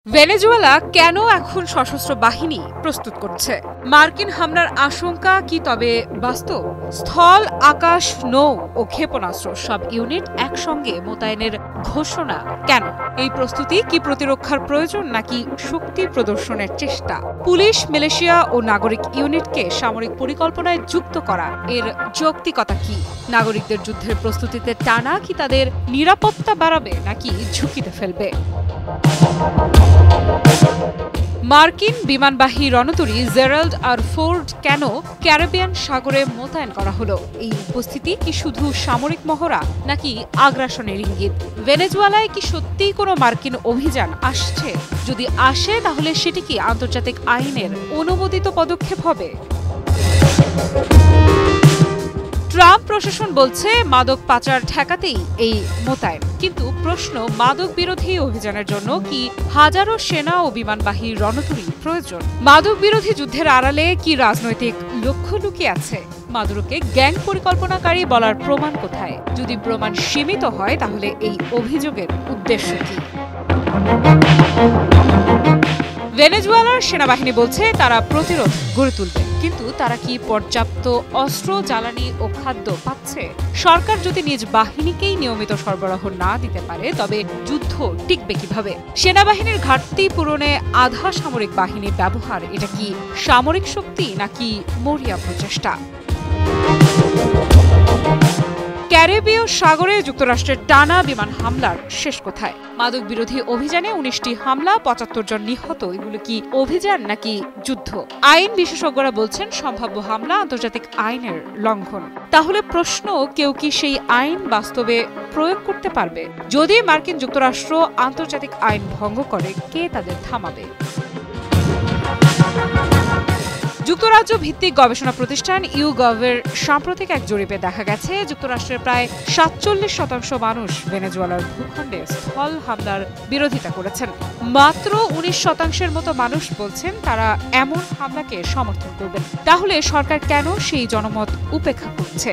Venezuela কেন এখন সশস্ত্র বাহিনী প্রস্তুত করছে? মার্কিন হামলার আশঙ্কা কি তবে বাস্তব? স্থল, আকাশ, নৌ ও ক্ষেপণাস্ত্র সব ইউনিট একসঙ্গে মোতায়েনের ঘোষণা কেন? এই প্রস্তুতি কি প্রতিরক্ষার প্রয়োজন নাকি শক্তি প্রদর্শনের চেষ্টা? পুলিশ, মিলিশিয়া ও নাগরিক ইউনিটকে সামরিক পরিকল্পনায় যুক্ত করা এর যৌক্তিকতা কি? নাগরিকদের যুদ্ধের প্রস্তুতিতে টানা কি তাদের নিরাপত্তা বাড়াবে নাকি ঝুঁকিতে ফেলবে? মার্কিন বিমানবাহী রণতরী জেরাল্ড আর ফোর্ড কেন ক্যারিবিয়ান সাগরে মোতায়েন করা হলো? এই উপস্থিতি কি শুধু সামরিক মহড়া নাকি আগ্রাসনের ইঙ্গিত? ভেনেজুয়েলায় কি সত্যিই কোনো মার্কিন অভিযান আসছে? যদি আসে তাহলে সেটি কি আন্তর্জাতিক আইনের অনুমোদিত পদক্ষেপ হবে? ট্রাম্প প্রশাসন বলছে মাদক পাচার ঠেকাতেই এই মোতায়েন, কিন্তু প্রশ্ন, মাদক বিরোধী অভিযানের জন্য কি হাজারো সেনা ও বিমানবাহী রণতরী প্রয়োজন? মাদক বিরোধী যুদ্ধের আড়ালে কি রাজনৈতিক লক্ষ্য লুকিয়ে আছে? মাদুরোকে গ্যাং পরিকল্পনাকারী বলার প্রমাণ কোথায়? যদি প্রমাণ সীমিত হয় তাহলে এই অভিযোগের উদ্দেশ্য কি? ভেনেজুয়েলার সেনাবাহিনী বলছে তারা প্রতিরোধ গড়ে তুলবে, কিন্তু তারা কি পর্যাপ্ত অস্ত্র, জ্বালানি ও খাদ্য পাচ্ছে? সরকার যদি নিজ বাহিনীকেই নিয়মিত সরবরাহ না দিতে পারে তবে যুদ্ধ টিকবে কিভাবে? সেনাবাহিনীর ঘাটতি পূরণে আধা সামরিক বাহিনী ব্যবহার, এটা কি সামরিক শক্তি নাকি মরিয়া প্রচেষ্টা? ক্যারিবীয় সাগরে যুক্তরাষ্ট্রের টানা বিমান হামলার শেষ কোথায়? মাদক বিরোধী অভিযানে ১৯টি হামলা, ৭৫ জন নিহত। এগুলো কি অভিযান নাকি যুদ্ধ? আইন বিশেষজ্ঞরা বলছেন সম্ভাব্য হামলা আন্তর্জাতিক আইনের লঙ্ঘন। তাহলে প্রশ্ন, কেউ কি সেই আইন বাস্তবে প্রয়োগ করতে পারবে? যদি মার্কিন যুক্তরাষ্ট্র আন্তর্জাতিক আইন ভঙ্গ করে, কে তাদের থামাবে? যুক্তরাজ্য ভিত্তিক গবেষণা প্রতিষ্ঠান ইউগভের সাম্প্রতিক এক জরিপে দেখা গেছে যুক্তরাষ্ট্রের প্রায় ৪৭% মানুষ ভেনেজুয়েলার ভূখণ্ডে স্থল হামলার বিরোধিতা করেছেন। মাত্র ১৯% মতো মানুষ বলছেন তারা এমন হামলাকে সমর্থন করবেন। তাহলে সরকার কেন সেই জনমত উপেক্ষা করছে?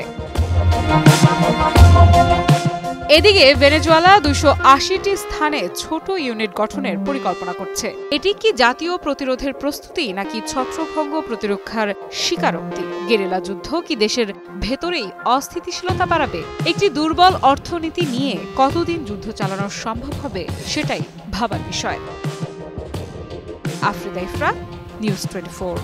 এদিকে ভেনেজুয়েলা ২৮০টি স্থানে ছোট ইউনিট গঠনের পরিকল্পনা করছে। এটি কি জাতীয় প্রতিরোধের প্রস্তুতি নাকি ছত্রভঙ্গ প্রতিরক্ষার স্বীকারোক্তি? গেরিলা যুদ্ধ কি দেশের ভেতরেই অস্থিতিশীলতা বাড়াবে? একটি দুর্বল অর্থনীতি নিয়ে কতদিন যুদ্ধ চালানো সম্ভব হবে, সেটাই ভাবার বিষয়। আফ্রিদা ইফরা, নিউজ 24।